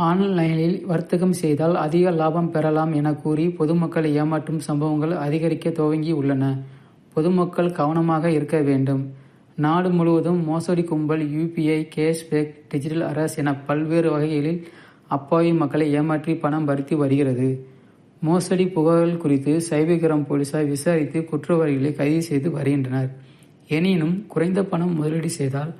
ஆன்லைனில் வர்த்தகம் செய்தால் அதிக லாபம் பெறலாம் என கூறி பொதுமக்களை ஏமாற்றும் சம்பவங்கள் அதிகரிக்க துவங்கி உள்ளன. பொதுமக்கள் கவனமாக இருக்க வேண்டும். நாடு முழுவதும் மோசடி கும்பல் UPI, கேஷ்பேக், டிஜிட்டல் அரசு என பல்வேறு வகைகளில் அப்பாவி மக்களை ஏமாற்றி பணம் பறித்து வருகிறது. மோசடி புகார்கள் குறித்து சைபர் கிரைம் போலீசார் விசாரித்து குற்றவாளிகளை கைது செய்து வருகின்றனர். எனினும் குறைந்த பணம் முதலீடு செய்தால்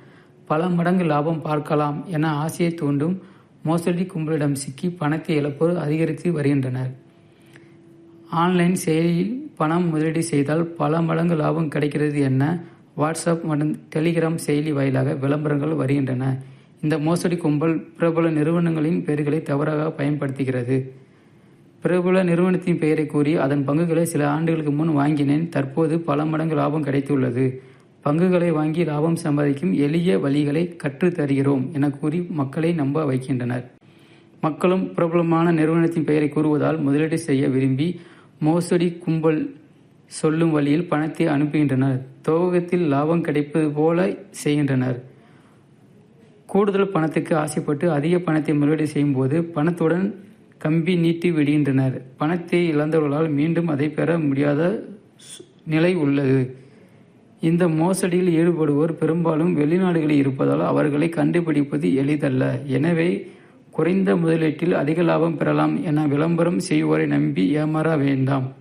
பல மடங்கு லாபம் பார்க்கலாம் என ஆசையை தூண்டும் மோசடி கும்பலிடம் சிக்கி பணத்தை இழப்போர் அதிகரித்து வருகின்றனர். ஆன்லைன் செயலியில் பணம் முதலீடு செய்தால் பல மடங்கு லாபம் கிடைக்கிறது என வாட்ஸ்அப் மற்றும் டெலிகிராம் செயலி வாயிலாக விளம்பரங்கள் வருகின்றன. இந்த மோசடி கும்பல் பிரபல நிறுவனங்களின் பெயர்களை தவறாக பயன்படுத்துகிறது. பிரபல நிறுவனத்தின் பெயரை கூறி அதன் பங்குகளை சில ஆண்டுகளுக்கு முன் வாங்கினேன், தற்போது பல மடங்கு லாபம் கிடைத்துள்ளது, பங்குகளை வாங்கி லாபம் சம்பாதிக்கும் எளிய வழிகளை கற்றுத் தருகிறோம் என கூறி மக்களை நம்ப வைக்கின்றனர். மக்களும் பிரபலமான நிறுவனத்தின் பெயரை கூறுவதால் முதலீடு செய்ய விரும்பி மோசடி கும்பல் சொல்லும் வழியில் பணத்தை அனுப்புகின்றனர். துவக்கத்தில் லாபம் கிடைப்பது போல செய்கின்றனர். கூடுதல் பணத்துக்கு ஆசைப்பட்டு அதிக பணத்தை முதலீடு செய்யும் போது பணத்துடன் கம்பி நீட்டி விடுகின்றனர். பணத்தை இழந்தவர்களால் மீண்டும் அதை பெற முடியாத நிலை உள்ளது. இந்த மோசடியில் ஈடுபடுவோர் பெரும்பாலும் வெளிநாடுகளில் இருப்பதால் அவர்களை கண்டுபிடிப்பது எளிதல்ல. எனவே குறைந்த முதலீட்டில் அதிக லாபம் பெறலாம் என விளம்பரம் செய்வோரை நம்பி ஏமாற வேண்டாம்.